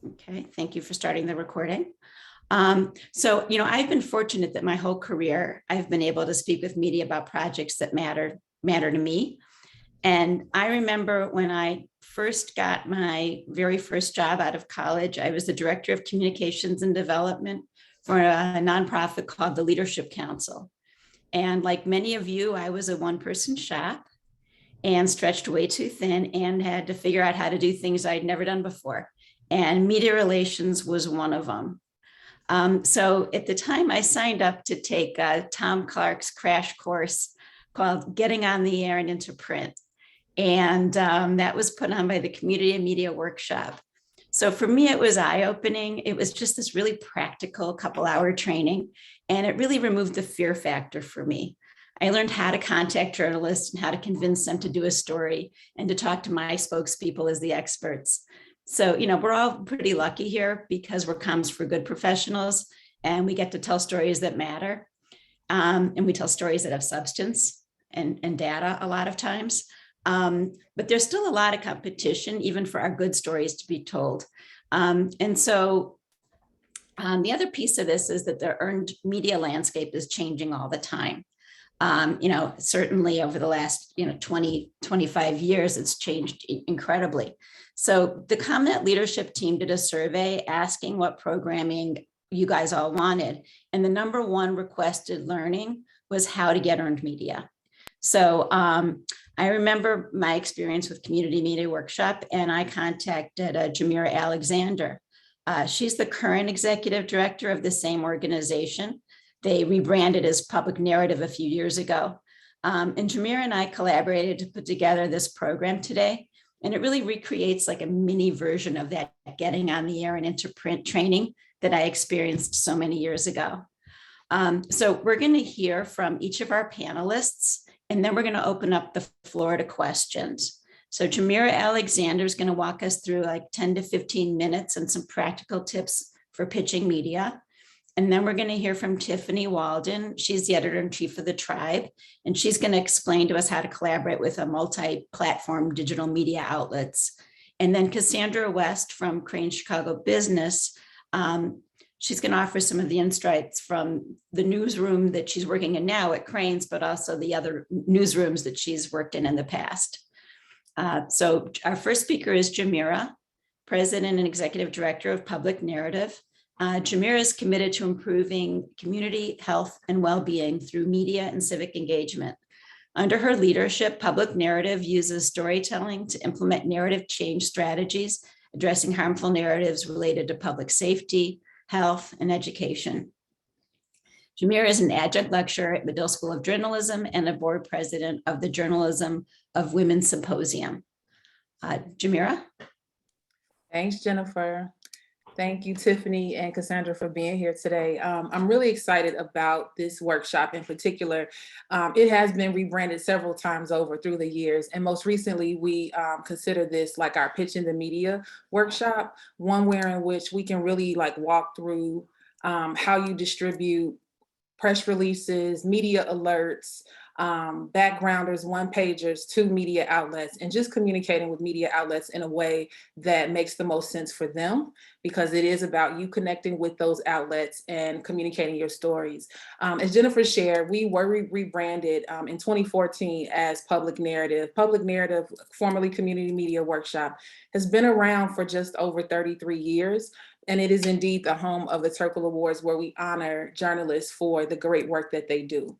Okay, thank you for starting the recording. So, I've been fortunate that my whole career, I've been able to speak with media about projects that matter to me. And I remember when I first got my very first job out of college, I was the director of communications and development for a nonprofit called the Leadership Council. And like many of you, I was a one-person shop and stretched way too thin and had to figure out how to do things I'd never done before. And media relations was one of them. So at the time I signed up to take Tom Clark's crash course called Getting on the Air and into Print. And that was put on by the Community and Media Workshop. So for me, it was eye-opening. It was just this really practical couple-hour training, and it really removed the fear factor for me. I learned how to contact journalists and how to convince them to do a story and to talk to my spokespeople as the experts. So, we're all pretty lucky here because we're comms for good professionals and we get to tell stories that matter. And we tell stories that have substance and data a lot of times. But there's still a lot of competition, even for our good stories to be told. And so the other piece of this is that the earned media landscape is changing all the time. Certainly over the last 20, 25 years, it's changed incredibly. So the ComNet leadership team did a survey asking what programming you guys all wanted. And the number one requested learning was how to get earned media. So I remember my experience with Community Media Workshop, and I contacted Jhmira Alexandra. She's the current executive director of the same organization. They rebranded as Public Narrative a few years ago. And Jhmira and I collaborated to put together this program today. And it really recreates like a mini version of that getting on the air and into print training that I experienced so many years ago. So we're going to hear from each of our panelists, and then we're going to open up the floor to questions. So Jhmira Alexandra is going to walk us through like 10 to 15 minutes and some practical tips for pitching media. And then we're going to hear from Tiffany Walden. She's the editor-in-chief of the TRiiBE, and she's going to explain to us how to collaborate with a multi-platform digital media outlets. And then Cassandra West from Crain Chicago Business, she's going to offer some of the insights from the newsroom that she's working in now at Crain's, but also the other newsrooms that she's worked in the past. So our first speaker is Jhmira, President and Executive Director of Public Narrative. Jhmira is committed to improving community health and well-being through media and civic engagement. Under her leadership, Public Narrative uses storytelling to implement narrative change strategies, addressing harmful narratives related to public safety, health, and education. Jhmira is an adjunct lecturer at Medill School of Journalism and a board president of the Journalism of Women Symposium. Jhmira? Thanks, Jennifer. Thank you, Tiffany and Cassandra, for being here today. I'm really excited about this workshop in particular. It has been rebranded several times over through the years. And most recently, we consider this like our Pitch in the Media workshop, one where in which we can really like walk through how you distribute press releases, media alerts, backgrounders, one-pagers to media outlets, and just communicating with media outlets in a way that makes the most sense for them, because it is about you connecting with those outlets and communicating your stories. As Jennifer shared, we were rebranded in 2014 as Public Narrative. Public Narrative, formerly Community Media Workshop, has been around for just over 33 years. And it is indeed the home of the Turkle Awards, where we honor journalists for the great work that they do.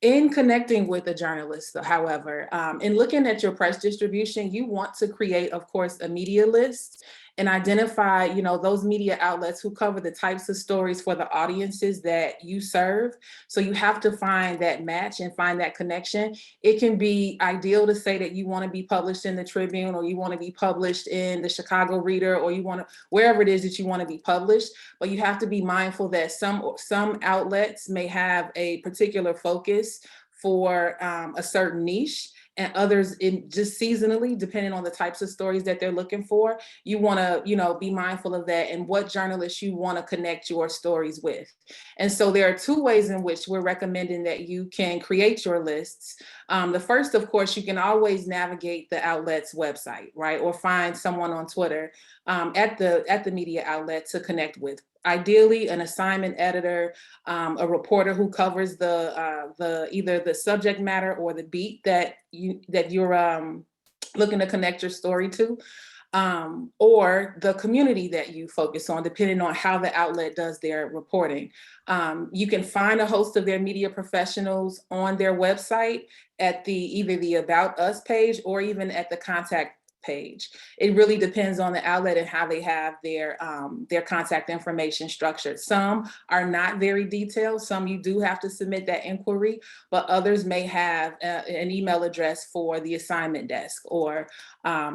In connecting with a journalist, however, in looking at your press distribution, you want to create, of course, a media list and identify, those media outlets who cover the types of stories for the audiences that you serve. So you have to find that match and find that connection. It can be ideal to say that you want to be published in the Tribune, or you want to be published in the Chicago Reader, or you want to, wherever it is that you want to be published. But you have to be mindful that some outlets may have a particular focus for a certain niche. and others in just seasonally, depending on the types of stories that they're looking for. You want to, you know, be mindful of that and what journalists you want to connect your stories with. And so there are two ways in which we're recommending that you can create your lists. The first, of course, you can always navigate the outlet's website, right? Or find someone on Twitter at the media outlet to connect with. Ideally, an assignment editor, a reporter who covers the either the subject matter or the beat that you're looking to connect your story to, or the community that you focus on, depending on how the outlet does their reporting. You can find a host of their media professionals on their website at either the About Us page or even at the contact page. It really depends on the outlet and how they have their contact information structured. Some are not very detailed. Some you do have to submit that inquiry, but others may have an email address for the assignment desk or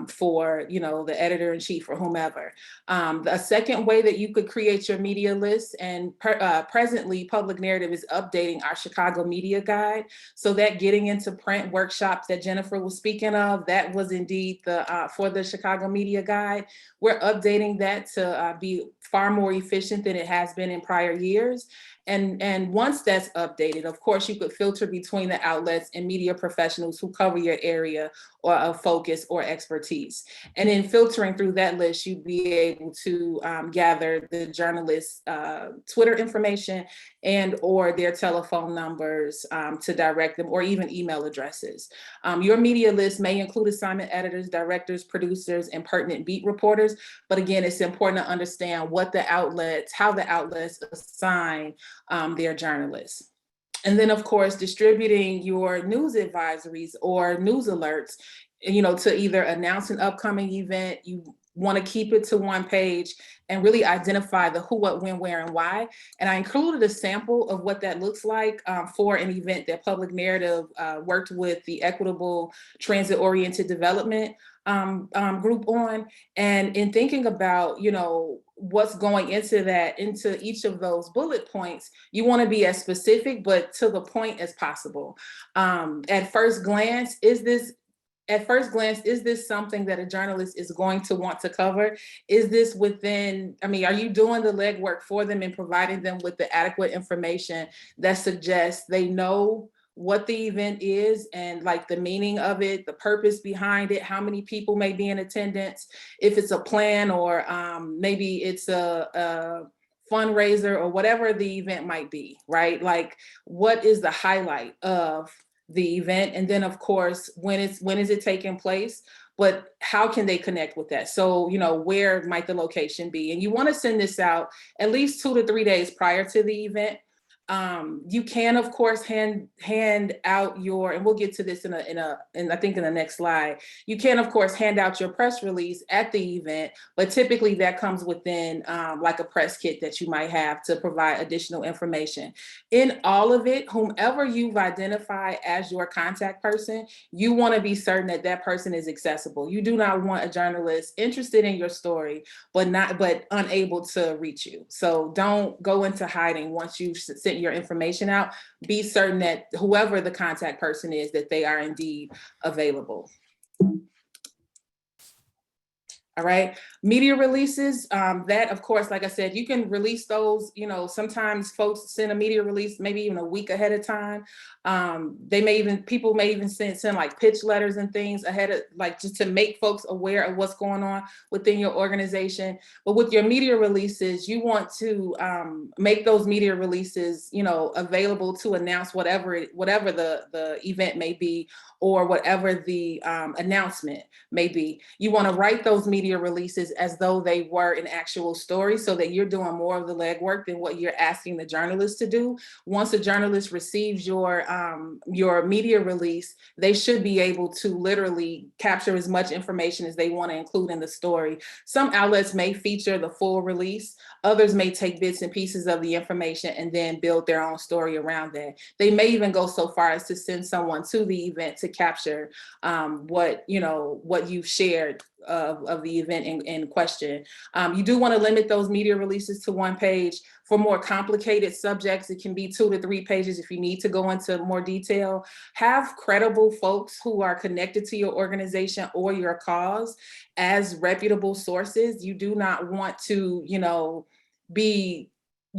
for, you know, the editor-in-chief or whomever. A second way that you could create your media list, and presently Public Narrative is updating our Chicago Media Guide, so that getting into print workshops that Jennifer was speaking of, that was indeed for the Chicago Media Guide. We're updating that to be far more efficient than it has been in prior years. And once that's updated, of course, you could filter between the outlets and media professionals who cover your area or of focus or expertise. And in filtering through that list, you'd be able to gather the journalists' Twitter information and or their telephone numbers to direct them, or even email addresses. Your media list may include assignment editors, directors, producers, and pertinent beat reporters. But again, it's important to understand how the outlets assign their journalists. And then, of course, distributing your news advisories or news alerts, you know, to either announce an upcoming event. You want to keep it to one page and really identify the who, what, when, where, and why. And I included a sample of what that looks like for an event that Public Narrative worked with the Equitable Transit-Oriented Development group on. And in thinking about, you know, what's going into each of those bullet points, you want to be as specific but to the point as possible. At first glance, is this something that a journalist is going to want to cover? Is this within, I mean, are you doing the legwork for them and providing them with the adequate information that suggests they know what the event is and like the meaning of it, the purpose behind it, how many people may be in attendance, if it's a plan or maybe it's a fundraiser or whatever the event might be, right? Like, what is the highlight of the event? And then, of course, when is it taking place? But how can they connect with that? So, you know, where might the location be? And you want to send this out at least 2 to 3 days prior to the event. You can, of course, hand out your, and we'll get to this in I think in the next slide. You can, of course, hand out your press release at the event, but typically that comes within like a press kit that you might have to provide additional information. In all of it, whomever you've identified as your contact person, you want to be certain that that person is accessible. You do not want a journalist interested in your story, but unable to reach you. So don't go into hiding once you've sent your information out. Be certain that whoever the contact person is, that they are indeed available. All right, media releases, that of course, like I said, you can release those, you know, sometimes folks send a media release maybe even a week ahead of time. People may even send like pitch letters and things ahead of, like, just to make folks aware of what's going on within your organization. But with your media releases, you want to make those media releases, you know, available to announce whatever the event may be, or whatever the announcement may be. You want to write those media releases as though they were an actual story, so that you're doing more of the legwork than what you're asking the journalist to do. Once a journalist receives your media release, they should be able to literally capture as much information as they want to include in the story. Some outlets may feature the full release. Others may take bits and pieces of the information and then build their own story around that. They may even go so far as to send someone to the event to capture what you've shared of the event in question. You do want to limit those media releases to 1 page. For more complicated subjects, it can be 2 to 3 pages if you need to go into more detail. Have credible folks who are connected to your organization or your cause as reputable sources. You do not want to, you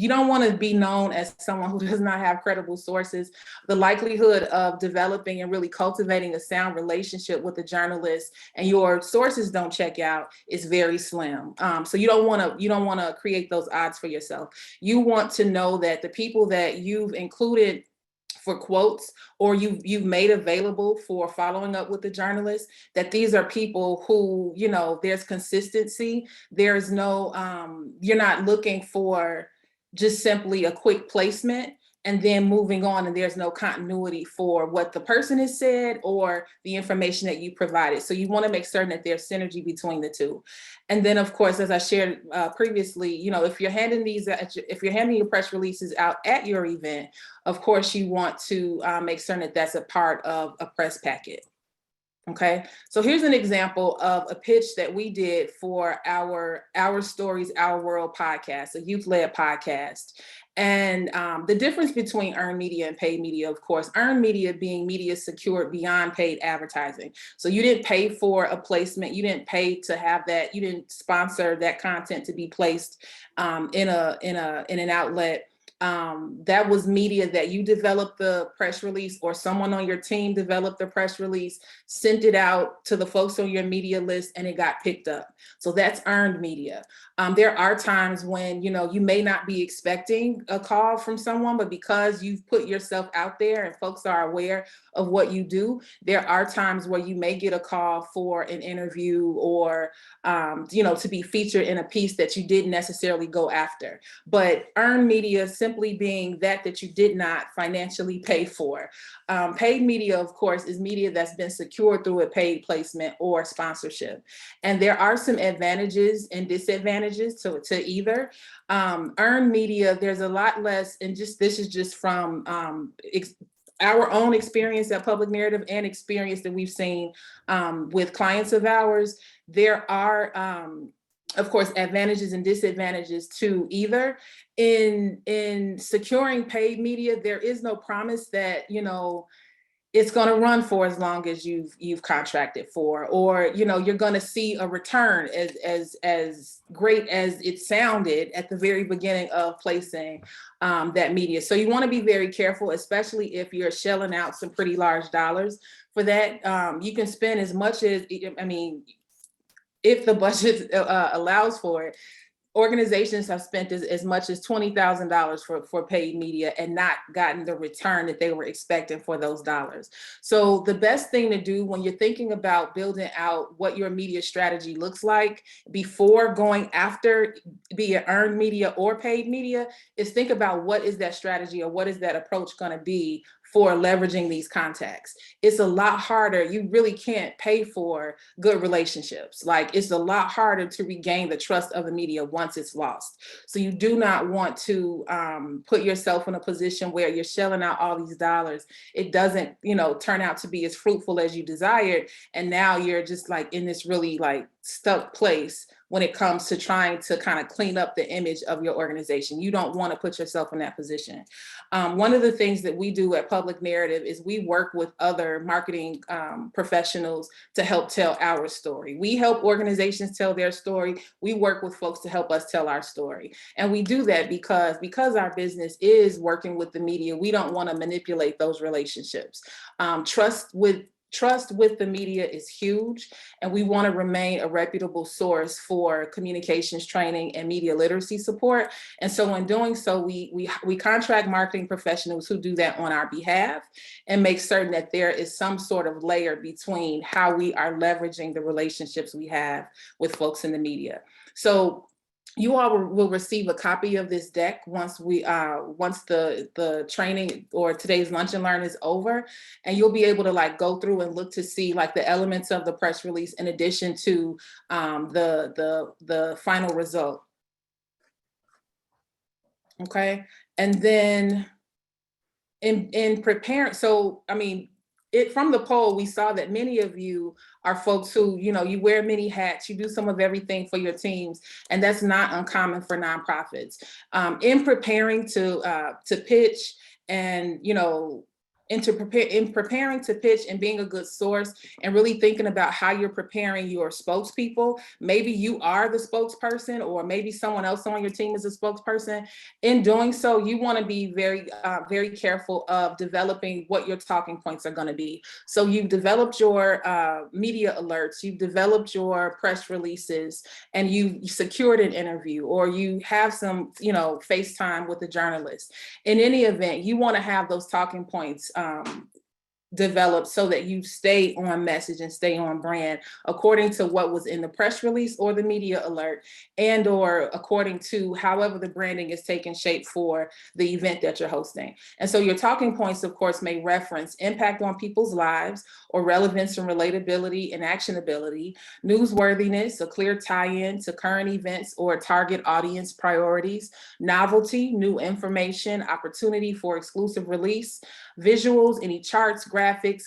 don't want to be known as someone who does not have credible sources. The likelihood of developing and really cultivating a sound relationship with a journalist and your sources don't check out is very slim. So you don't want to create those odds for yourself. You want to know that the people that you've included for quotes or you've made available for following up with the journalist, that these are people who, there's consistency. There's no, you're not looking for just simply a quick placement and then moving on, and there's no continuity for what the person has said or the information that you provided. So you want to make certain that there's synergy between the two. And then, of course, as I shared previously, if you're handing your press releases out at your event, of course, you want to make certain that that's a part of a press packet. Okay, so here's an example of a pitch that we did for our Stories, Our World podcast, a youth-led podcast. And the difference between earned media and paid media, of course, earned media being media secured beyond paid advertising. So you didn't pay for a placement, you didn't pay to have that, you didn't sponsor that content to be placed in an outlet. That was media that you developed the press release or someone on your team developed the press release, sent it out to the folks on your media list, and it got picked up. So that's earned media. There are times when, you may not be expecting a call from someone, but because you've put yourself out there and folks are aware of what you do, there are times where you may get a call for an interview or, to be featured in a piece that you didn't necessarily go after. But earned media simply being that you did not financially pay for. Paid media, of course, is media that's been secured through a paid placement or sponsorship. And there are some advantages and disadvantages to either. Earned media, there's a lot less, and this is just from our own experience at Public Narrative and experience that we've seen with clients of ours. There are, of course, advantages and disadvantages to either. In securing paid media, there is no promise that, it's going to run for as long as you've contracted for, or, you're going to see a return as great as it sounded at the very beginning of placing that media. So you want to be very careful, especially if you're shelling out some pretty large dollars for that. You can spend as much as, if the budget allows for it. Organizations have spent as much as $20,000 for paid media and not gotten the return that they were expecting for those dollars. So the best thing to do when you're thinking about building out what your media strategy looks like before going after, be it earned media or paid media, is think about what is that strategy or what is that approach going to be for leveraging these contacts. It's a lot harder. You really can't pay for good relationships. Like, it's a lot harder to regain the trust of the media once it's lost. So you do not want to put yourself in a position where you're shelling out all these dollars. It doesn't, turn out to be as fruitful as you desired. And now you're just like in this really like stuck place when it comes to trying to kind of clean up the image of your organization. You don't want to put yourself in that position. One of the things that we do at Public Narrative is we work with other marketing professionals to help tell our story. We help organizations tell their story. We work with folks to help us tell our story. And we do that because our business is working with the media. We don't want to manipulate those relationships. Trust with the media is huge, and we want to remain a reputable source for communications training and media literacy support. And so in doing so, we contract marketing professionals who do that on our behalf and make certain that there is some sort of layer between how we are leveraging the relationships we have with folks in the media. So you all will receive a copy of this deck once the training or today's lunch and learn is over, and you'll be able to go through and look to see the elements of the press release in addition to the final result. Okay, and then in preparing, from the poll, we saw that many of you are folks who, you wear many hats, you do some of everything for your teams, and that's not uncommon for nonprofits. In preparing to pitch and, in preparing to pitch and being a good source and really thinking about how you're preparing your spokespeople. Maybe you are the spokesperson, or maybe someone else on your team is a spokesperson. In doing so, you want to be very, very careful of developing what your talking points are going to be. So you've developed your media alerts, you've developed your press releases, and you secured an interview, or you have some, FaceTime with the journalist. In any event, you want to have those talking points developed so that you stay on message and stay on brand according to what was in the press release or the media alert, and or according to however the branding is taking shape for the event that you're hosting. And so your talking points, of course, may reference impact on people's lives, or relevance and relatability and actionability, newsworthiness, a clear tie-in to current events or target audience priorities, novelty, new information, opportunity for exclusive release, visuals, any charts, graphics,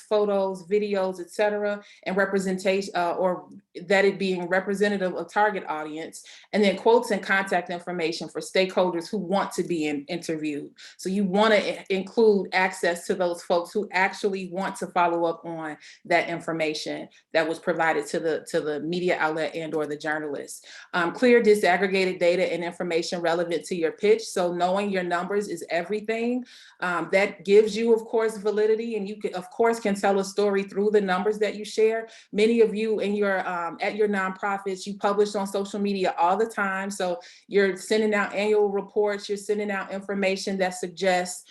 photos, videos, etc., and representation, or that it being representative of target audience, and then quotes and contact information for stakeholders who want to be interviewed. So you want to include access to those folks who actually want to follow up on that information that was provided to the media outlet and or the journalist. Clear disaggregated data and information relevant to your pitch. So knowing your numbers is everything. That gives you, of course, validity, and you can, of course, can tell a story through the numbers that you share. Many of you in your at your nonprofits, you publish on social media all the time. So you're sending out annual reports, you're sending out information that suggests,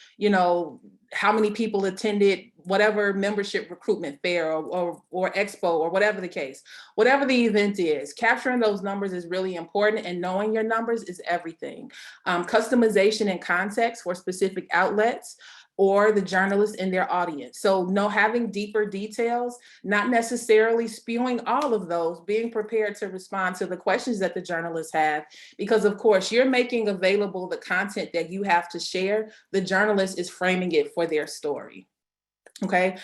how many people attended whatever membership recruitment fair or expo, or whatever the case, whatever the event is. Capturing those numbers is really important, and knowing your numbers is everything. Customization and context for specific outlets or the journalists in their audience. So having deeper details, not necessarily spewing all of those, being prepared to respond to the questions that the journalists have, because of course you're making available the content that you have to share. The journalist is framing it for their story. Okay,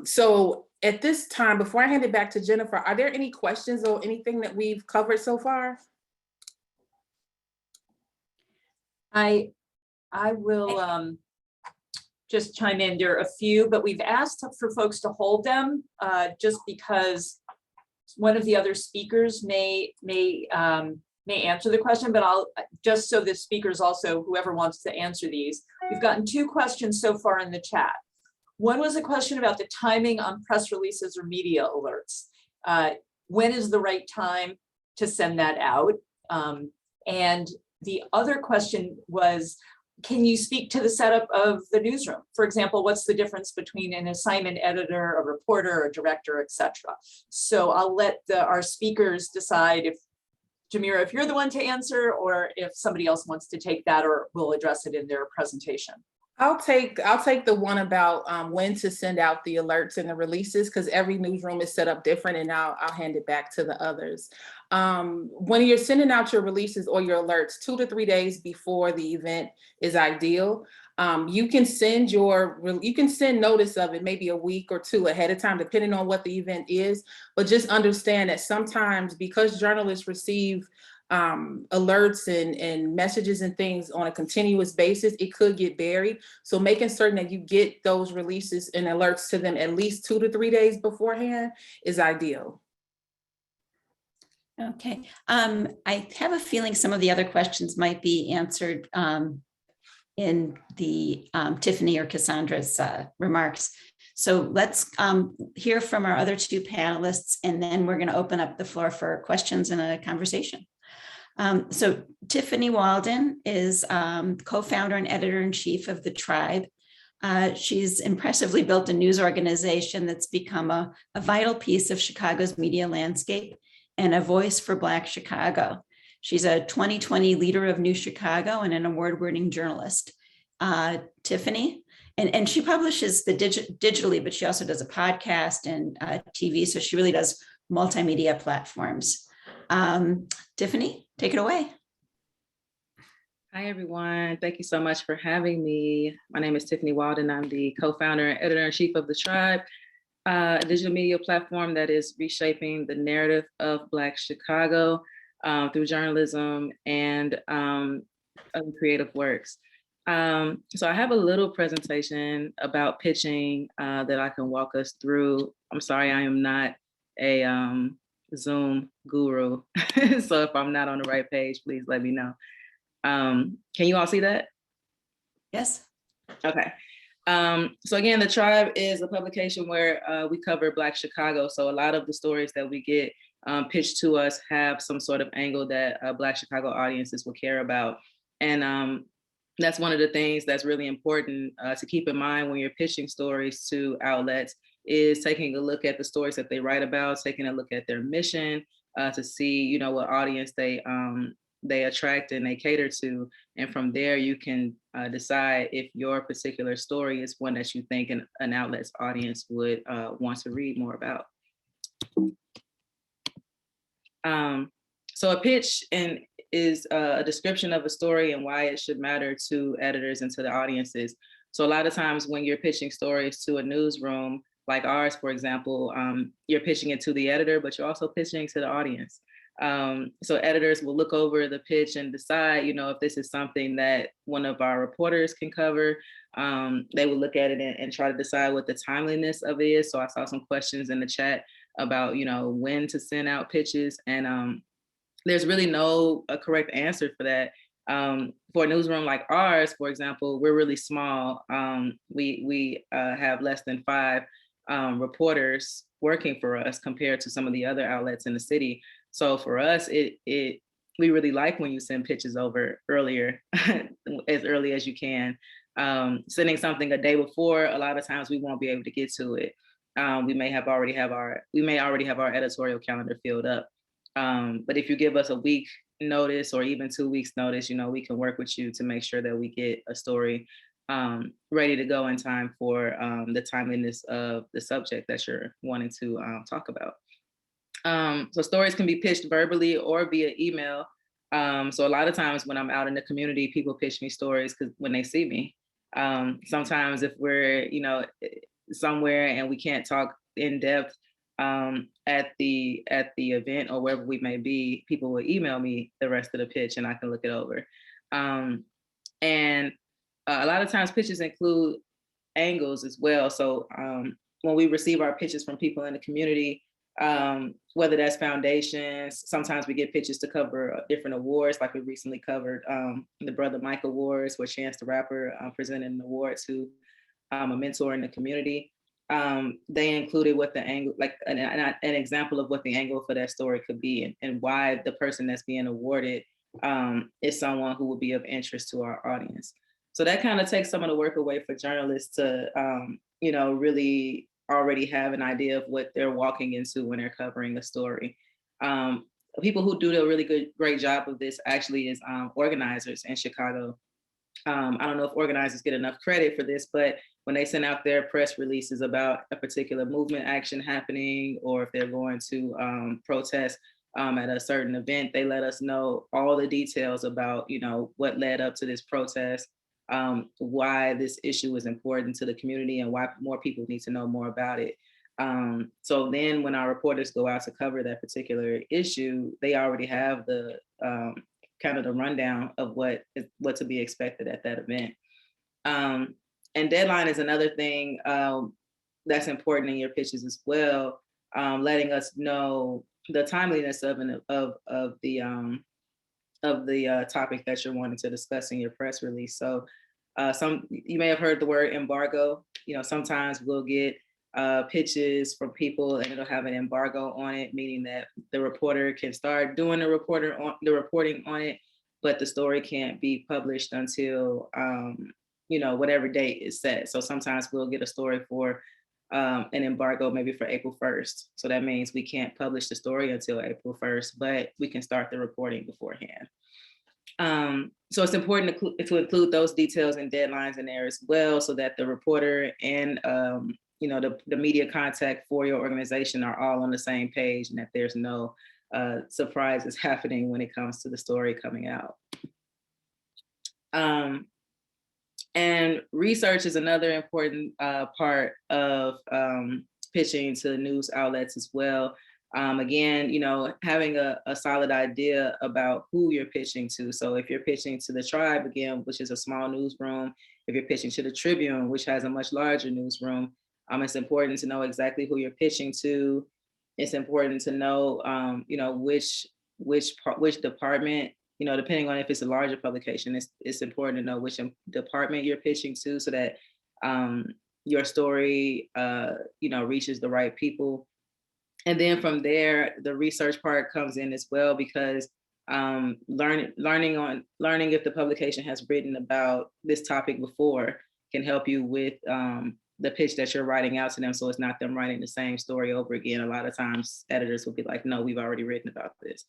so at this time, before I hand it back to Jennifer, are there any questions or anything that we've covered so far? I will just chime in. There are a few, but we've asked for folks to hold them just because one of the other speakers may answer the question, but I'll just so the speakers also, whoever wants to answer these. We've gotten 2 questions so far in the chat. One was a question about the timing on press releases or media alerts. When is the right time to send that out? And the other question was, can you speak to the setup of the newsroom? For example, what's the difference between an assignment editor, a reporter, a director, etc.? So I'll let our speakers decide if, Jhmira, if you're the one to answer, or if somebody else wants to take that, or will address it in their presentation. I'll take the one about when to send out the alerts and the releases, because every newsroom is set up different, and I'll hand it back to the others. When you're sending out your releases or your alerts 2 to 3 days before the event is ideal. You can send notice of it maybe a week or 2 ahead of time, depending on what the event is. But just understand that sometimes, because journalists receive alerts and messages and things on a continuous basis, it could get buried. So making certain that you get those releases and alerts to them at least 2 to 3 days beforehand is ideal. Okay, I have a feeling some of the other questions might be answered in the Tiffany or Cassandra's remarks. So let's hear from our other 2 panelists, and then we're going to open up the floor for questions and a conversation. So Tiffany Walden is co-founder and editor-in-chief of the TRiiBE. She's impressively built a news organization that's become a vital piece of Chicago's media landscape and a voice for Black Chicago. She's a 2020 Leader of New Chicago and an award-winning journalist. Tiffany, and she publishes digitally, but she also does a podcast and TV, so she really does multimedia platforms. Tiffany, take it away. Hi, everyone. Thank you so much for having me. My name is Tiffany Walden. I'm the co-founder and editor-in-chief of the TRiiBE, a digital media platform that is reshaping the narrative of Black Chicago through journalism and other creative works. So I have a little presentation about pitching that I can walk us through. I'm sorry, I am not a Zoom guru. So if I'm not on the right page, please let me know. Can you all see that? Yes. Okay. So again, the TRiiBE is a publication where we cover Black Chicago. So a lot of the stories that we get pitched to us have some sort of angle that Black Chicago audiences will care about. And that's one of the things that's really important to keep in mind when you're pitching stories to outlets, is taking a look at the stories that they write about, taking a look at their mission to see, you know, what audience they attract and they cater to. And from there, you can decide if your particular story is one that you think an outlet's audience would want to read more about. So a pitch is a description of a story and why it should matter to editors and to the audiences. So a lot of times when you're pitching stories to a newsroom, like ours, for example, you're pitching it to the editor, but you're also pitching to the audience. So editors will look over the pitch and decide, you know, if this is something that one of our reporters can cover. They will look at it and try to decide what the timeliness of it is. So I saw some questions in the chat about, you know, when to send out pitches, and there's really no correct answer for that. For a newsroom like ours, for example, we're really small. We have less than 5 reporters working for us compared to some of the other outlets in the city. So for us, we really like when you send pitches over earlier, as early as you can. Sending something a day before, a lot of times we won't be able to get to it. We may already have our editorial calendar filled up. But if you give us a week notice or even 2 weeks notice, you know, we can work with you to make sure that we get a story ready to go in time for the timeliness of the subject that you're wanting to talk about. So stories can be pitched verbally or via email. So a lot of times when I'm out in the community, people pitch me stories because when they see me. Sometimes if we're, you know, somewhere and we can't talk in depth at the event or wherever we may be, people will email me the rest of the pitch and I can look it over. And a lot of times pitches include angles as well. So when we receive our pitches from people in the community, whether that's foundations, sometimes we get pitches to cover different awards, like we recently covered the Brother Mike Awards, where Chance the Rapper presented an award to a mentor in the community. They included what the angle, like an example of what the angle for that story could be, and why the person that's being awarded is someone who will be of interest to our audience. So that kind of takes some of the work away for journalists to, you know, really already have an idea of what they're walking into when they're covering a story. People who do a really great job of this actually is organizers in Chicago. I don't know if organizers get enough credit for this, but when they send out their press releases about a particular movement action happening, or if they're going to protest at a certain event, they let us know all the details about, you know, what led up to this protest, why this issue is important to the community, and why more people need to know more about it. So then when our reporters go out to cover that particular issue, they already have the kind of the rundown of what to be expected at that event. And deadline is another thing that's important in your pitches as well, letting us know the timeliness of the topic that you're wanting to discuss in your press release. So you may have heard the word embargo. You know, sometimes we'll get pitches from people and it'll have an embargo on it, meaning that the reporter can start doing the reporting on it, but the story can't be published until you know, whatever date is set. So sometimes we'll get a story for an embargo maybe for April 1st. So that means we can't publish the story until April 1st, but we can start the reporting beforehand. So it's important to include those details and deadlines in there as well, so that the reporter and you know, the media contact for your organization are all on the same page, and that there's no surprises happening when it comes to the story coming out. And research is another important part of pitching to news outlets as well. Again, having a solid idea about who you're pitching to. So if you're pitching to the TRiiBE, again, which is a small newsroom, if you're pitching to the Tribune, which has a much larger newsroom, it's important to know exactly who you're pitching to. It's important to know, which department, depending on if it's a larger publication, it's important to know which department you're pitching to, so that your story, reaches the right people. And then from there, the research part comes in as well, because learning if the publication has written about this topic before can help you with the pitch that you're writing out to them, so it's not them writing the same story over again. A lot of times editors will be like, no, we've already written about this.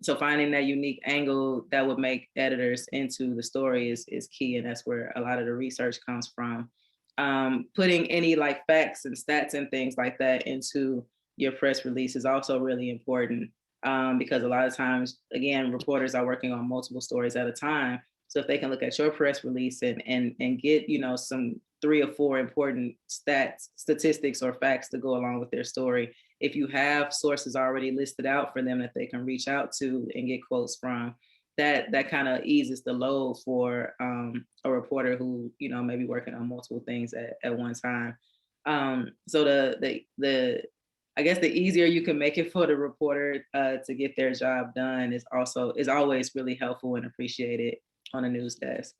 So finding that unique angle that would make editors into the story is key, and that's where a lot of the research comes from. Putting any like facts and stats and things like that into your press release is also really important, because a lot of times, again, reporters are working on multiple stories at a time. So if they can look at your press release and get, some 3 or 4 important statistics or facts to go along with their story, if you have sources already listed out for them that they can reach out to and get quotes from, that kind of eases the load for a reporter who, may be working on multiple things at one time. So the I guess the easier you can make it for the reporter to get their job done is always really helpful and appreciated on a news desk.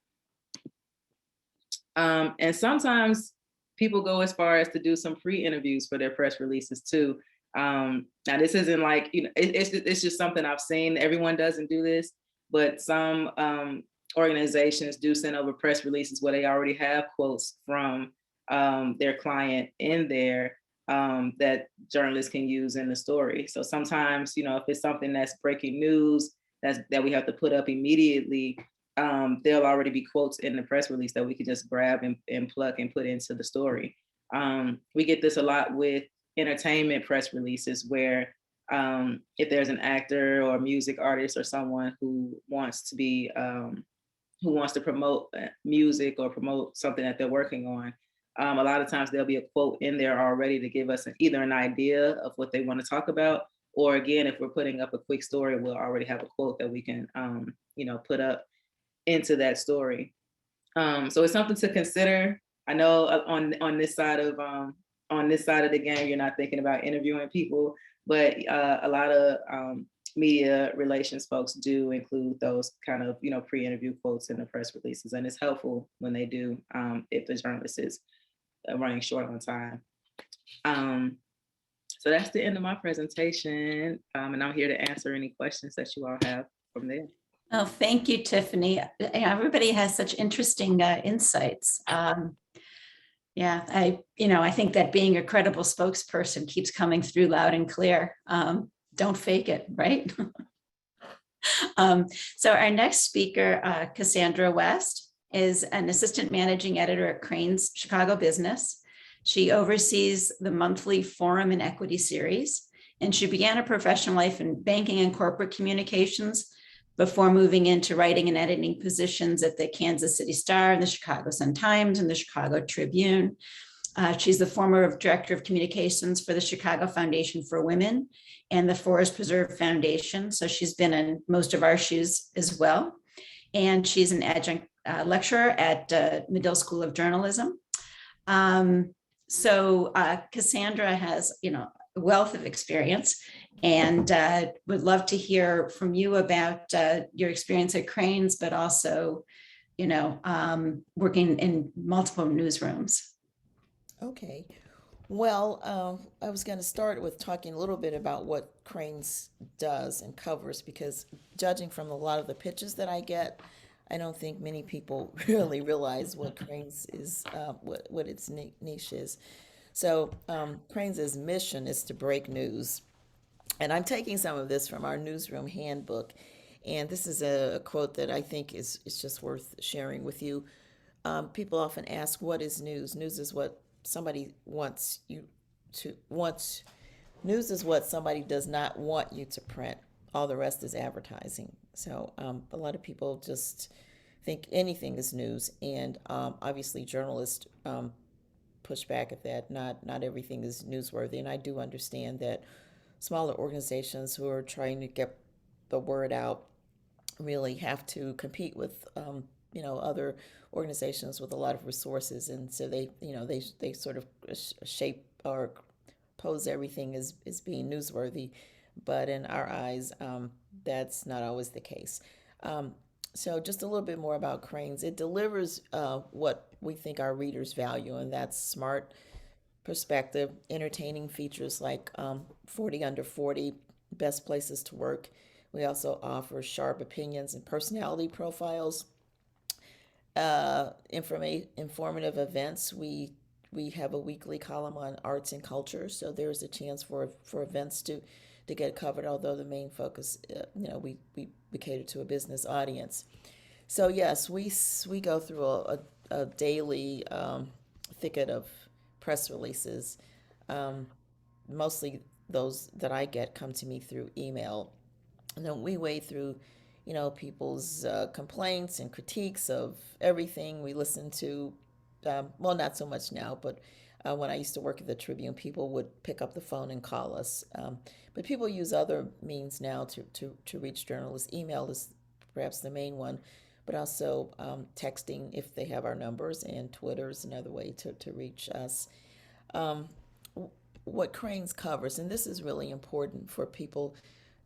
And sometimes people go as far as to do some pre-interviews for their press releases too. Now this isn't like, it's just something I've seen. Everyone doesn't do this, but some organizations do send over press releases where they already have quotes from their client in there that journalists can use in the story. So sometimes, if it's something that's breaking news that we have to put up immediately, there'll already be quotes in the press release that we could just grab and plug and put into the story. We get this a lot with entertainment press releases, where if there's an actor or music artist or someone who wants to promote music or promote something that they're working on, a lot of times there'll be a quote in there already to give us either an idea of what they want to talk about, or again, if we're putting up a quick story, we'll already have a quote that we can put up into that story. So it's something to consider. I know on this side of the game, you're not thinking about interviewing people, but a lot of media relations folks do include those kind of pre-interview quotes in the press releases, and it's helpful when they do, if the journalist is running short on time. So that's the end of my presentation, and I'm here to answer any questions that you all have from there. Oh, thank you, Tiffany. Everybody has such interesting insights. Yeah, I think that being a credible spokesperson keeps coming through loud and clear. Don't fake it, right? So our next speaker, Cassandra West, is an assistant managing editor at Crain's Chicago Business. She oversees the monthly Forum and Equity series, and she began her professional life in banking and corporate communications before moving into writing and editing positions at the Kansas City Star and the Chicago Sun-Times and the Chicago Tribune. She's the former director of communications for the Chicago Foundation for Women and the Forest Preserve Foundation. So she's been in most of our shoes as well. And she's an adjunct lecturer at Medill School of Journalism. So Cassandra has, a wealth of experience, and would love to hear from you about your experience at Crain's, but also, working in multiple newsrooms. Okay. Well, I was going to start with talking a little bit about what Crain's does and covers, because judging from a lot of the pitches that I get, I don't think many people really realize what Crain's is, what its niche is. So Crain's mission is to break news. And I'm taking some of this from our newsroom handbook. And this is a quote that I think is just worth sharing with you. People often ask, what is news? News is what somebody wants you to want. News is what somebody does not want you to print. All the rest is advertising. So a lot of people just think anything is news, and obviously journalists push back at that. Not everything is newsworthy, and I do understand that smaller organizations who are trying to get the word out really have to compete with other organizations with a lot of resources, and so they sort of shape or pose everything as being newsworthy, but in our eyes, that's not always the case. So just a little bit more about Crain's. It delivers what we think our readers value, and that's smart perspective, entertaining features like 40 under 40, best places to work. We also offer sharp opinions and personality profiles, informative events. We have a weekly column on arts and culture, so there's a chance for events to get covered, although the main focus, we cater to a business audience. So yes, we go through a daily thicket of press releases. Mostly those that I get come to me through email. And then we wade through, people's complaints and critiques of everything. We listen to, well, not so much now, but when I used to work at the Tribune, people would pick up the phone and call us. But people use other means now to reach journalists. Email is perhaps the main one, but also texting if they have our numbers, and Twitter is another way to reach us. What Crain's covers, and this is really important for people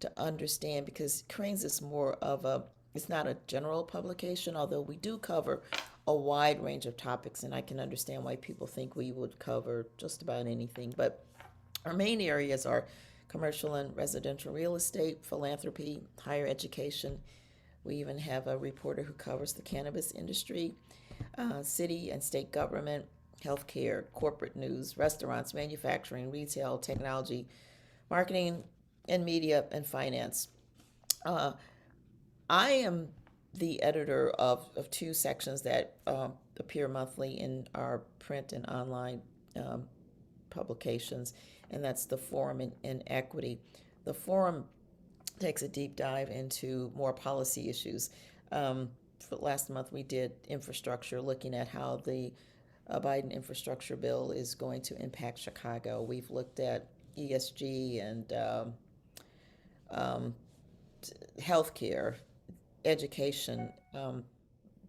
to understand, because Crain's is more of it's not a general publication, although we do cover a wide range of topics, and I can understand why people think we would cover just about anything. But our main areas are commercial and residential real estate, philanthropy, higher education. We even have a reporter who covers the cannabis industry, city and state government, healthcare, corporate news, restaurants, manufacturing, retail, technology, marketing, and media and finance. I am the editor of two sections that appear monthly in our print and online publications, and that's the Forum and Equity. The Forum takes a deep dive into more policy issues. For last month, we did infrastructure, looking at how the Biden infrastructure bill is going to impact Chicago. We've looked at ESG and healthcare, education,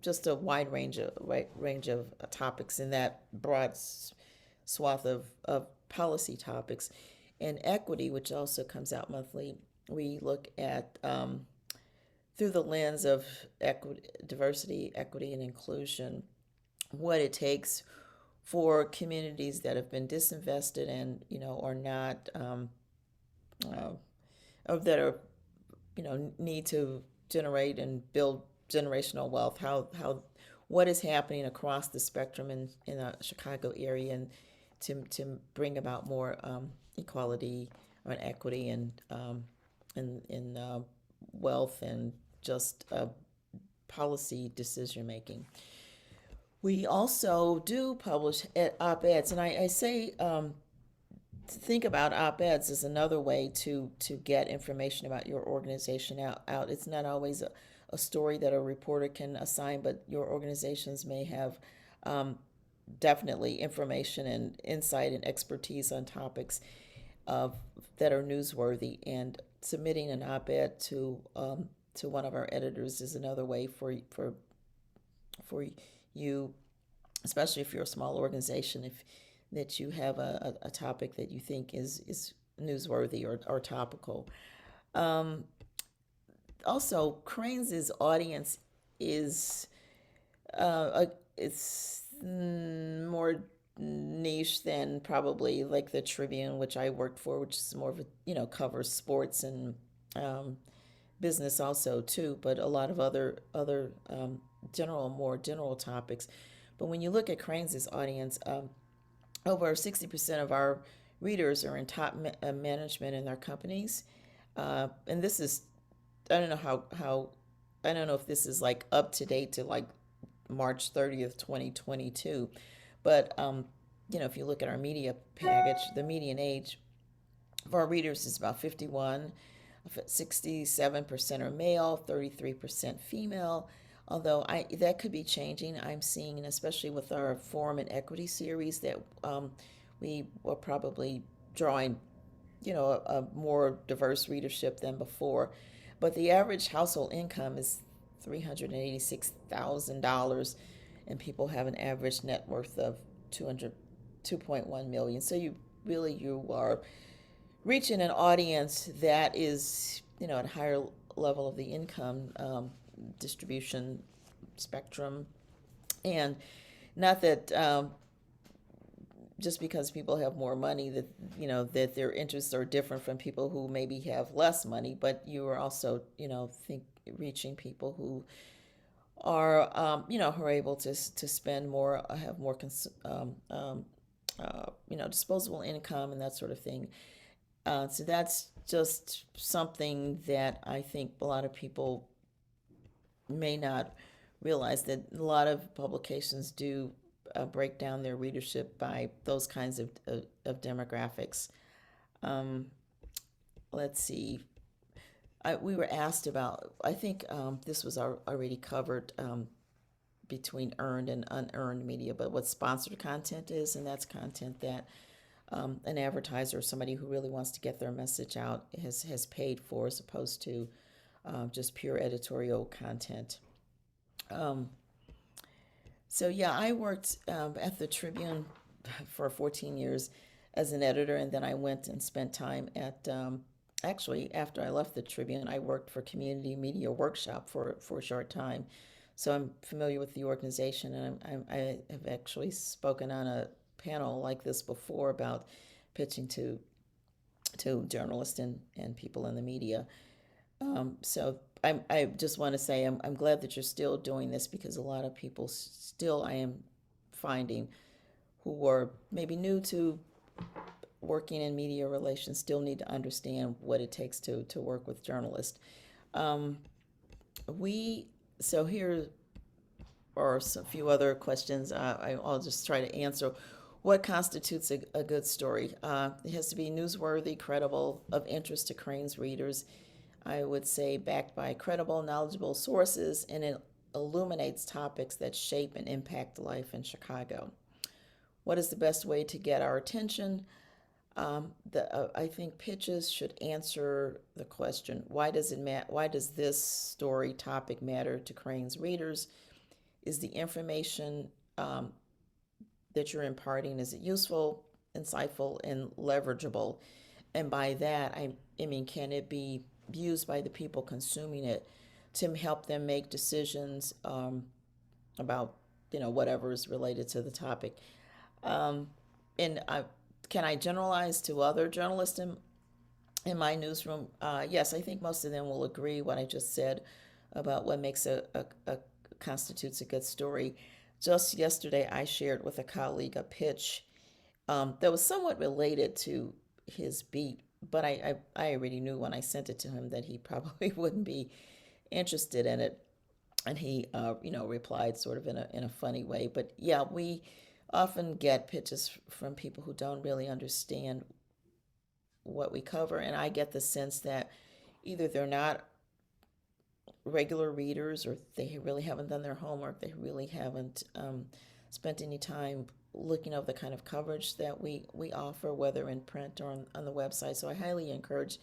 just a wide range of topics in that broad swath of policy topics. And equity, which also comes out monthly, we look at through the lens of diversity, equity, and inclusion, what it takes for communities that have been disinvested and are not or that are need to generate and build generational wealth, how what is happening across the spectrum in the Chicago area, and to bring about more equality or equity and in wealth and just policy decision making. We also do publish op-eds, and I say think about op-eds as another way to get information about your organization out. It's not always a story that a reporter can assign, but your organizations may have definitely information and insight and expertise on topics that are newsworthy, and submitting an op-ed to one of our editors is another way for you, especially if you're a small organization, that you have a topic that you think is newsworthy or topical. Also, Crain's audience is it's more niche than probably like the Tribune, which I worked for, which is more of a covers sports and business also too, but a lot of other more general topics. But when you look at Crain's audience, over 60% of our readers are in top management in their companies, and this is, I don't know I don't know if this is like up to date to like March 30th, 2022, but if you look at our media package, the median age of our readers is about 51. 67% are male, 33% female. Although that could be changing. I'm seeing, and especially with our forum and equity series, that we will probably drawing, a more diverse readership than before. But the average household income is $386,000, and people have an average net worth of 2.1 million. So you are reaching an audience that is, at a higher level of the income distribution spectrum. And not that just because people have more money that that their interests are different from people who maybe have less money, but you are also reaching people who are who are able to spend more, have more disposable income and that sort of thing. So that's just something that I think a lot of people may not realize, that a lot of publications do break down their readership by those kinds of demographics. Let's see. We were asked about, I think this was already covered between earned and unearned media, but what sponsored content is, and that's content that an advertiser or somebody who really wants to get their message out has paid for, as opposed to just pure editorial content. So yeah, I worked at the Tribune for 14 years as an editor, and then I went and spent time at, actually, after I left the Tribune, I worked for Community Media Workshop for a short time. So I'm familiar with the organization, and I have actually spoken on a panel like this before about pitching to journalists and people in the media. So I just want to say I'm glad that you're still doing this, because a lot of people still, I am finding, who are maybe new to working in media relations, still need to understand what it takes to work with journalists. So here are a few other questions. I'll just try to answer. What constitutes a good story? It has to be newsworthy, credible, of interest to Crain's readers. I would say backed by credible, knowledgeable sources, and it illuminates topics that shape and impact life in Chicago. What is the best way to get our attention? I think pitches should answer the question, why does this story topic matter to Crain's readers? Is the information that you're imparting, is it useful, insightful, and leverageable? And by that, I mean, can it be used by the people consuming it to help them make decisions about whatever is related to the topic? Can I generalize to other journalists in my newsroom? Yes, I think most of them will agree what I just said about what makes a constitutes a good story. Just yesterday, I shared with a colleague a pitch that was somewhat related to his beat, but I already knew when I sent it to him that he probably wouldn't be interested in it, and he replied sort of in a funny way. But yeah, we often get pitches from people who don't really understand what we cover, and I get the sense that either they're not regular readers, or they really haven't done their homework, they really haven't spent any time looking over the kind of coverage that we offer, whether in print or on the website. So I highly encourage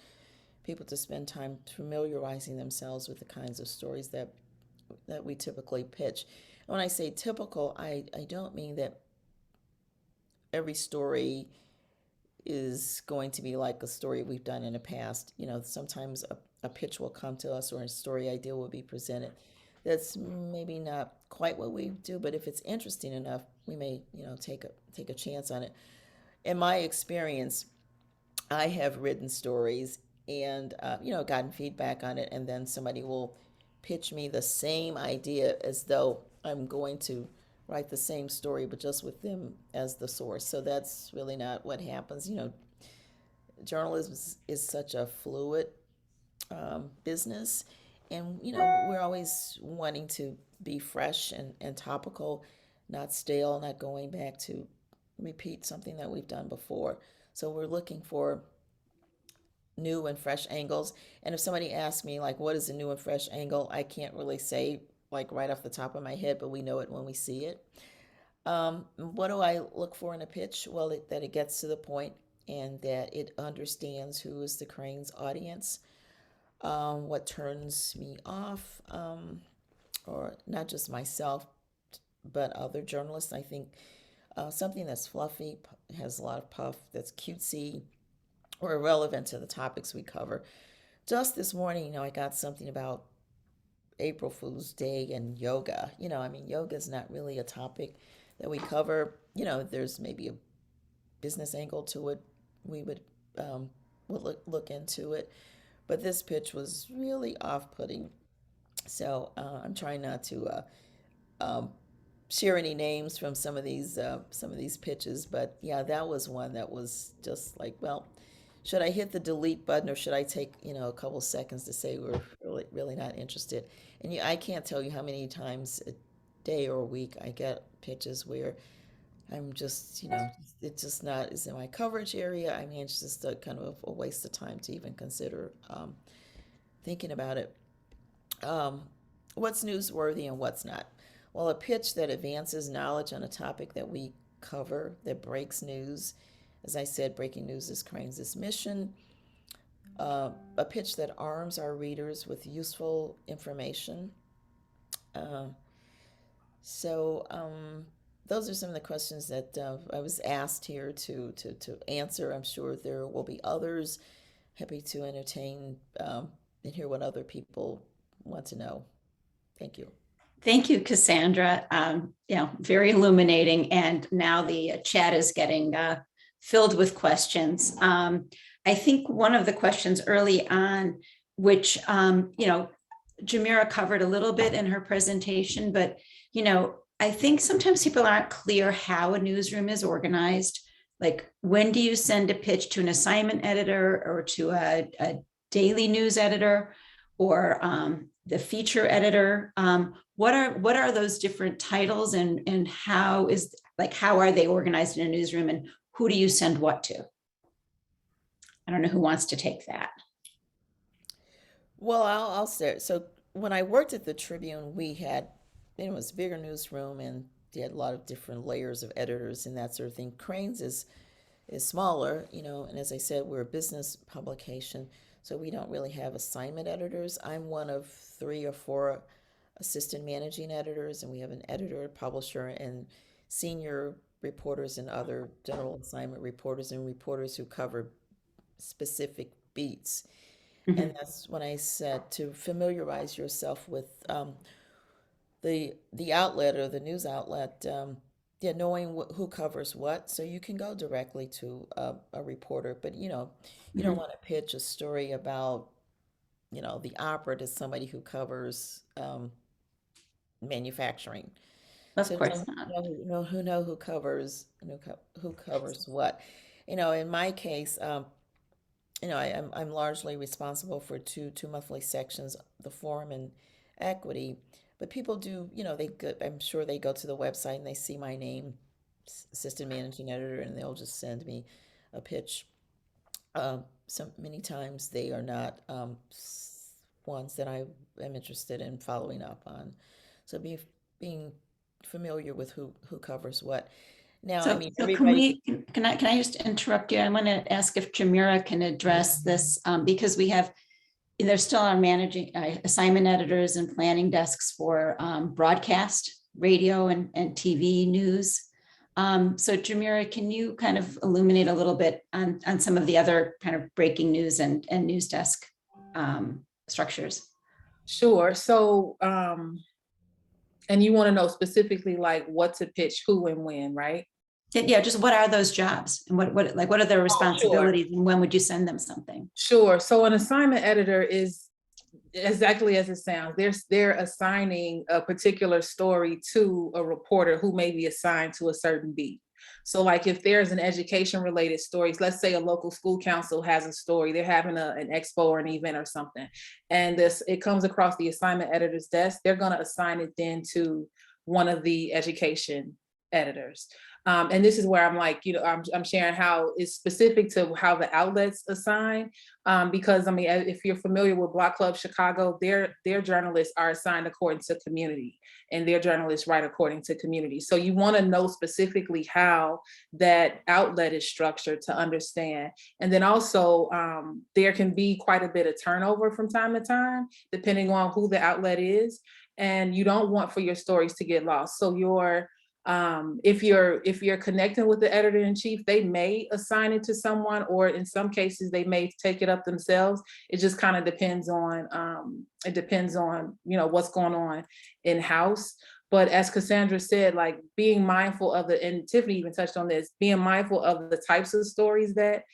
people to spend time familiarizing themselves with the kinds of stories that we typically pitch. And when I say typical, I don't mean that every story is going to be like a story we've done in the past. Sometimes a pitch will come to us, or a story idea will be presented that's maybe not quite what we do, but if it's interesting enough, we may take a chance on it. In my experience, I have written stories and gotten feedback on it, and then somebody will pitch me the same idea as though I'm going to write the same story, but just with them as the source. So that's really not what happens. Journalism is such a fluid business, and we're always wanting to be fresh and topical, not stale, not going back to repeat something that we've done before. So we're looking for new and fresh angles. And if somebody asks me, like, what is a new and fresh angle, I can't really say like right off the top of my head, but we know it when we see it. What do I look for in a pitch? Well, that it gets to the point and that it understands who is the Crain's audience. What turns me off, or not just myself, but other journalists. I think something that's fluffy, has a lot of puff, that's cutesy, or irrelevant to the topics we cover. Just this morning, I got something about April Fool's Day and yoga. I mean, yoga is not really a topic that we cover. There's maybe a business angle to it. We would look into it. But this pitch was really off-putting. So I'm trying not to share any names from some of these pitches. But yeah, that was one that was just like, well, should I hit the delete button or should I take a couple seconds to say we're really not interested? And I can't tell you how many times a day or a week I get pitches where I'm just it's just not is in my coverage area. I mean, it's just a kind of a waste of time to even consider thinking about it. What's newsworthy and what's not? Well, a pitch that advances knowledge on a topic that we cover, that breaks news. As I said, breaking news is Crain's mission. A pitch that arms our readers with useful information. Those are some of the questions that I was asked here to answer. I'm sure there will be others. Happy to entertain and hear what other people want to know. Thank you. Thank you, Cassandra. Very illuminating. And now the chat is getting filled with questions. I think one of the questions early on, which, Jhmira covered a little bit in her presentation, but, I think sometimes people aren't clear how a newsroom is organized. Like, when do you send a pitch to an assignment editor or to a daily news editor or the feature editor? What are those different titles and how are they organized in a newsroom and who do you send what to? I don't know who wants to take that. Well, I'll start. So when I worked at the Tribune, we had, it was a bigger newsroom and they had a lot of different layers of editors and that sort of thing. Crain's is smaller, and as I said, we're a business publication, so we don't really have assignment editors. I'm one of 3 or 4 assistant managing editors, and we have an editor, publisher, and senior reporters and other general assignment reporters and reporters who cover specific beats. Mhm. And that's when I said to familiarize yourself with the outlet or the news outlet, knowing who covers what, so you can go directly to a reporter. But you don't want to pitch a story about the opera to somebody who covers manufacturing. Of So course not. who covers what. In my case, I'm largely responsible for two monthly sections, the Forum and Equity. But people do, I'm sure they go to the website and they see my name, assistant managing editor, and they'll just send me a pitch. Many times they are not ones that I am interested in following up on. So being familiar with who covers what. Now, So, can I just interrupt you? I want to ask if Jhmira can address this because there's still our managing assignment editors and planning desks for broadcast, radio and TV news. So Jhmira, can you kind of illuminate a little bit on some of the other kind of breaking news and news desk structures? Sure. So, and you want to know specifically like what to pitch, who and when, right? Yeah, just what are those jobs and what are their responsibilities and when would you send them something? Sure. So an assignment editor is exactly as it sounds. They're assigning a particular story to a reporter who may be assigned to a certain beat. So like if there's an education related story, let's say a local school council has a story, they're having an expo or an event or something, and it comes across the assignment editor's desk, they're going to assign it then to one of the education editors. And this is where I'm like, I'm sharing how it's specific to how the outlets assign. Because I mean, if you're familiar with Block Club Chicago, their journalists are assigned according to community, and their journalists write according to community. So you want to know specifically how that outlet is structured to understand. And then also there can be quite a bit of turnover from time to time, depending on who the outlet is. And you don't want for your stories to get lost. So if you're connecting with the editor-in-chief, they may assign it to someone, or in some cases they may take it up themselves. It just kind of depends on what's going on in-house. But as Cassandra said, like being mindful of and Tiffany even touched on this, being mindful of the types of stories that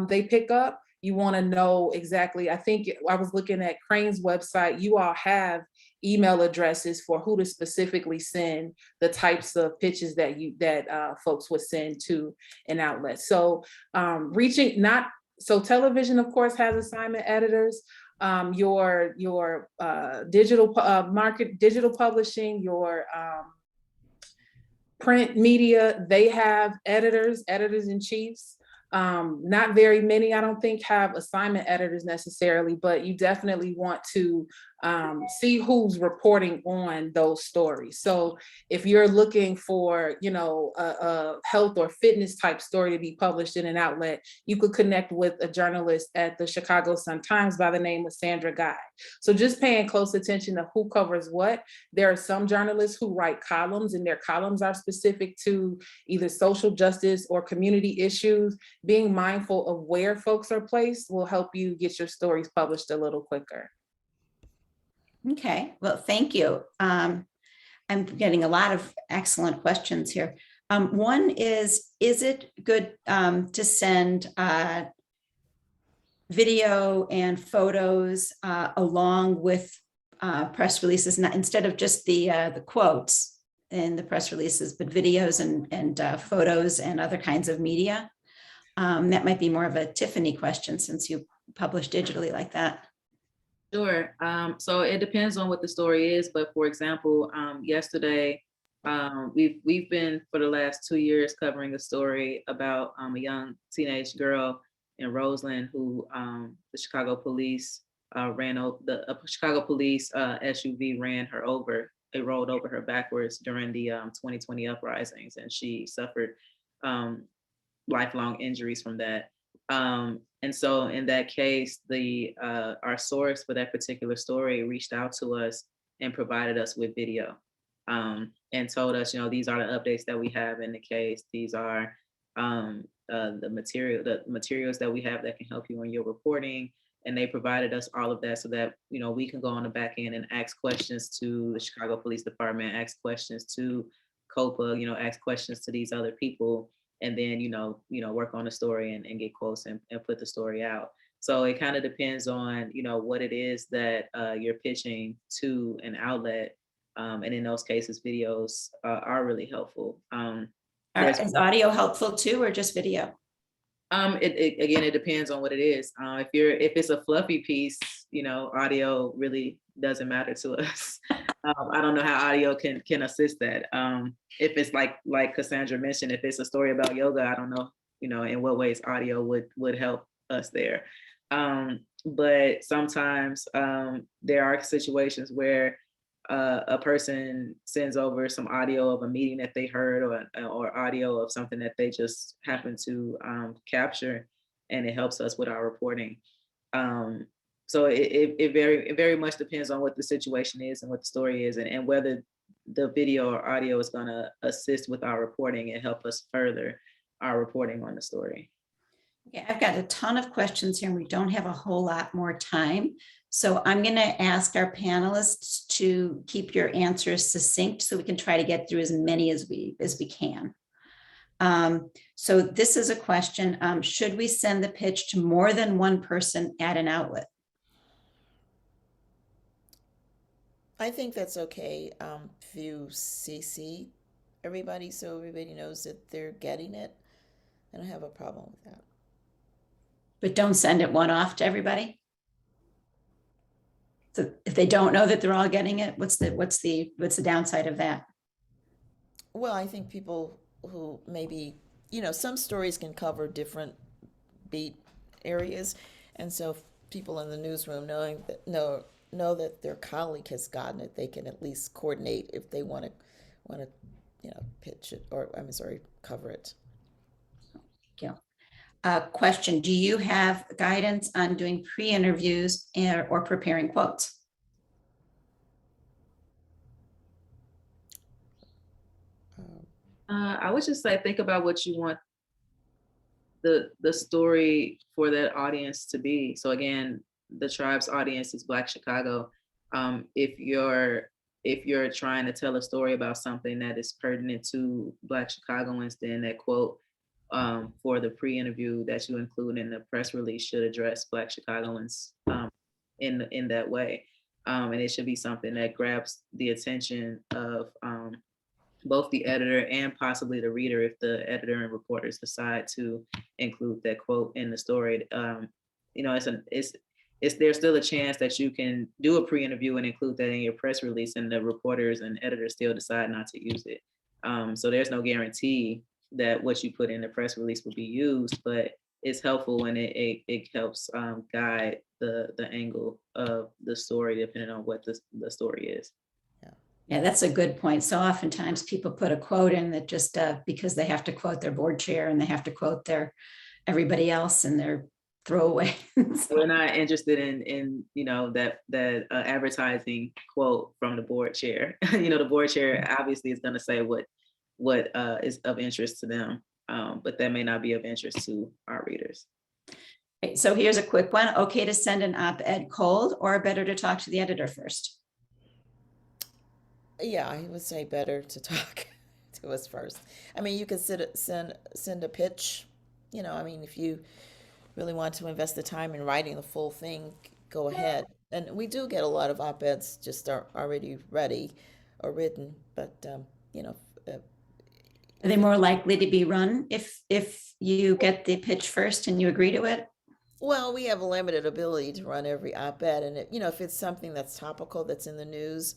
they pick up. You want to know exactly. I think I was looking at Crain's website. You all have email addresses for who to specifically send the types of pitches that folks would send to an outlet. So television, of course, has assignment editors. Your digital publishing, your print media, they have editors-in-chiefs. Not very many, I don't think, have assignment editors necessarily, but you definitely want to see who's reporting on those stories. So if you're looking for, a health or fitness type story to be published in an outlet, you could connect with a journalist at the Chicago Sun-Times by the name of Sandra Guy. So just paying close attention to who covers what. There are some journalists who write columns, and their columns are specific to either social justice or community issues. Being mindful of where folks are placed will help you get your stories published a little quicker. Okay, well, thank you. I'm getting a lot of excellent questions here. One is it good to send video and photos along with press releases, instead of just the quotes in the press releases, but videos and photos and other kinds of media? That might be more of a Tiffany question, since you publish digitally like that. Sure. So it depends on what the story is. But for example, yesterday, we've been for the last 2 years covering a story about a young teenage girl in Roseland who the Chicago police Chicago police SUV ran her over. They rolled over her backwards during the 2020 uprisings, and she suffered lifelong injuries from that. And so in that case, our source for that particular story reached out to us and provided us with video, and told us, these are the updates that we have in the case. These are the materials that we have that can help you in your reporting. And they provided us all of that so that, we can go on the back end and ask questions to the Chicago Police Department, ask questions to COPA, ask questions to these other people, and then, work on the story and get close and put the story out. So it kind of depends on, what it is that you're pitching to an outlet. And in those cases, videos are really helpful. Is audio helpful too, or just video? It depends on what it is. If it's a fluffy piece, audio really doesn't matter to us. I don't know how audio can assist that. If it's like Cassandra mentioned, if it's a story about yoga, I don't know, in what ways audio would help us there. But sometimes there are situations where a person sends over some audio of a meeting that they heard, or audio of something that they just happen to capture, and it helps us with our reporting. So it very much depends on what the situation is and what the story is, and whether the video or audio is going to assist with our reporting and help us further our reporting on the story. Okay, I've got a ton of questions here, and we don't have a whole lot more time. So I'm going to ask our panelists to keep your answers succinct so we can try to get through as many as we can. So this is a question: should we send the pitch to more than one person at an outlet? I think that's okay if you CC everybody so everybody knows that they're getting it. I don't have a problem with that. But don't send it one off to everybody. So if they don't know that they're all getting it, what's the downside of that? Well, I think people who maybe, you know, some stories can cover different beat areas, and so if people in the newsroom know that their colleague has gotten it, they can at least coordinate if they want to you know, pitch it, or I'm sorry, cover it. Yeah. Question, do you have guidance on doing pre-interviews or preparing quotes? I would just say, think about what you want the story for that audience to be. So again, the tribe's audience is Black Chicago. If you're trying to tell a story about something that is pertinent to Black Chicagoans, then that quote for the pre-interview that you include in the press release should address Black Chicagoans in that way. And it should be something that grabs the attention of both the editor and possibly the reader if the editor and reporters decide to include that quote in the story. You know, there's still a chance that you can do a pre-interview and include that in your press release, and the reporters and editors still decide not to use it. So there's no guarantee that what you put in the press release will be used, but it's helpful when it helps guide the angle of the story depending on what the story is. Yeah, that's a good point. So oftentimes people put a quote in that just because they have to quote their board chair and they have to quote everybody else and their throwaway. We're not interested in you know, that advertising quote from the board chair. You know, the board chair obviously is going to say what is of interest to them, but that may not be of interest to our readers. So here's a quick one. Okay to send an op-ed cold, or better to talk to the editor first? Yeah, I would say better to talk to us first. I mean, you could send a pitch. You know, I mean, if you really want to invest the time in writing the full thing, go ahead. And we do get a lot of op-eds just are already ready or written, but you know, Are they more likely to be run if you get the pitch first and you agree to it? well, we have a limited ability to run every op-ed, and you know, if it's something that's topical, that's in the news,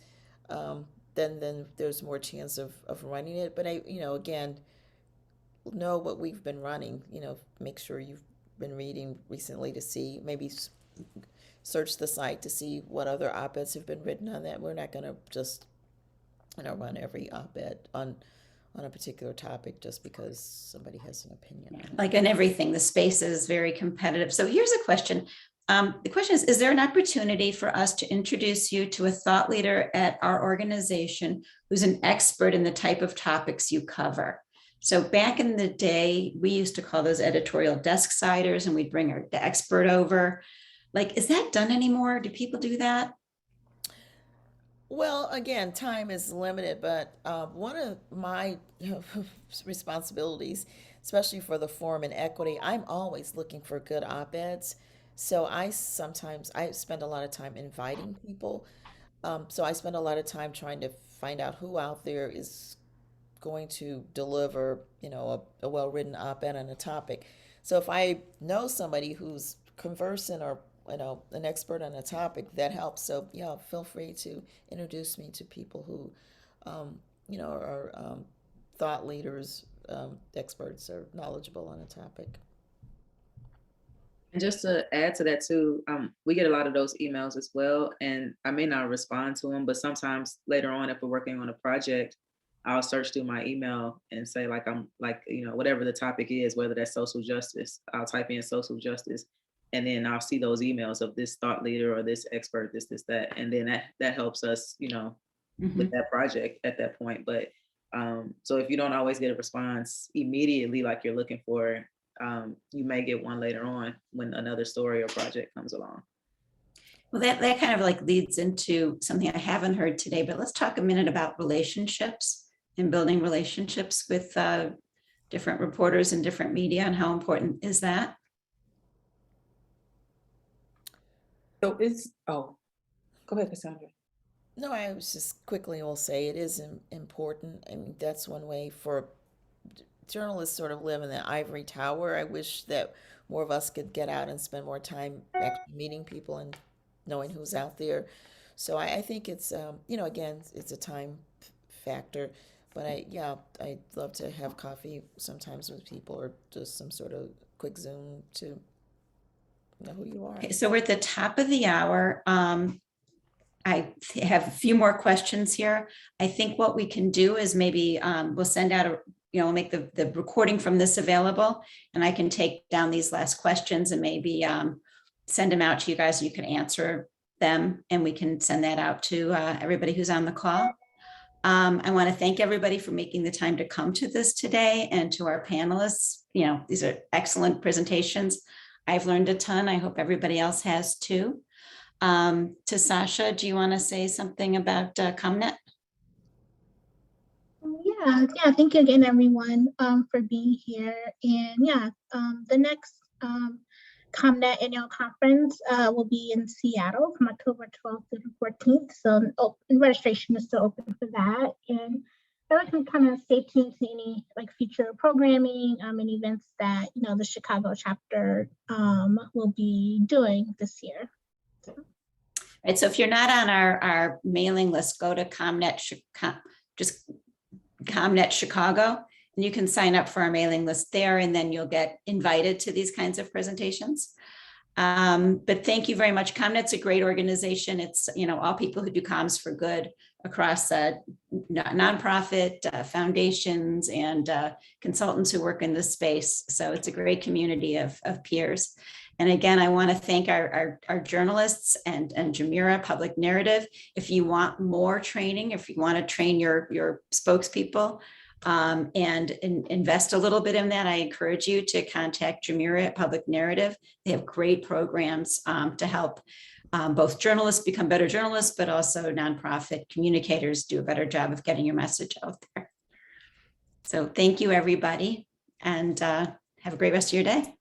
um, then there's more chance of running it. But you know, again, know what we've been running. You know, make sure you've been reading recently to see, maybe search the site to see what other op-eds have been written on that. We're not going to just, you know, run every op-ed on a particular topic just because somebody has an opinion on it. Like in everything, the space is very competitive. So here's a question. The question is there an opportunity for us to introduce you to a thought leader at our organization who's an expert in the type of topics you cover? So back in the day, we used to call those editorial desk siders, and we'd bring the expert over. Like, is that done anymore? Do people do that? Well, again, time is limited, but one of my responsibilities, especially for the Forum and Equity, I'm always looking for good op-eds. So I spend a lot of time inviting people. So I spend a lot of time trying to find out who out there is going to deliver, you know, a well-written op-ed on a topic. So if I know somebody who's conversant or, you know, an expert on a topic, that helps. So yeah, feel free to introduce me to people who, you know, are thought leaders, experts, or knowledgeable on a topic. And just to add to that too, we get a lot of those emails as well, and I may not respond to them, but sometimes later on, if we're working on a project, I'll search through my email and say, like, I'm like, you know, whatever the topic is, whether that's social justice, I'll type in social justice, and then I'll see those emails of this thought leader or this expert, this, that, and then that helps us, you know, with that project at that point. But so if you don't always get a response immediately like you're looking for, you may get one later on when another story or project comes along. Well, that kind of like leads into something I haven't heard today, but let's talk a minute about relationships and building relationships with different reporters and different media, and how important is that? So go ahead, Cassandra. No, I was just quickly will say it is important. I mean, that's one way for journalists sort of live in the ivory tower. I wish that more of us could get out and spend more time actually meeting people and knowing who's out there. So I think it's, you know, again, it's a time factor, But I'd love to have coffee sometimes with people or just some sort of quick Zoom to know who you are. Okay, so we're at the top of the hour. I have a few more questions here. I think what we can do is maybe we'll send out we'll make the recording from this available, and I can take down these last questions and maybe send them out to you guys so you can answer them, and we can send that out to everybody who's on the call. I want to thank everybody for making the time to come to this today, and to our panelists. These are excellent presentations. I've learned a ton. I hope everybody else has too. To Sasha, do you want to say something about ComNet? Yeah, thank you again, everyone, for being here. And the next ComNet annual conference will be in Seattle from October 12th to the 14th. So registration is still open for that. And I can kind of stay tuned to any future programming and events that the Chicago chapter will be doing this year. Right. So if you're not on our mailing list, go to ComNet Chicago, and you can sign up for our mailing list there, and then you'll get invited to these kinds of presentations. But thank you very much. ComNet's a great organization. It's, all people who do comms for good across nonprofit foundations and consultants who work in this space. So it's a great community of peers. And again, I want to thank our journalists and Jhmira Public Narrative. If you want more training, if you want to train your spokespeople and invest a little bit in that, I encourage you to contact Jhmira Public Narrative. They have great programs to help both journalists become better journalists, but also nonprofit communicators do a better job of getting your message out there. So thank you, everybody, and have a great rest of your day.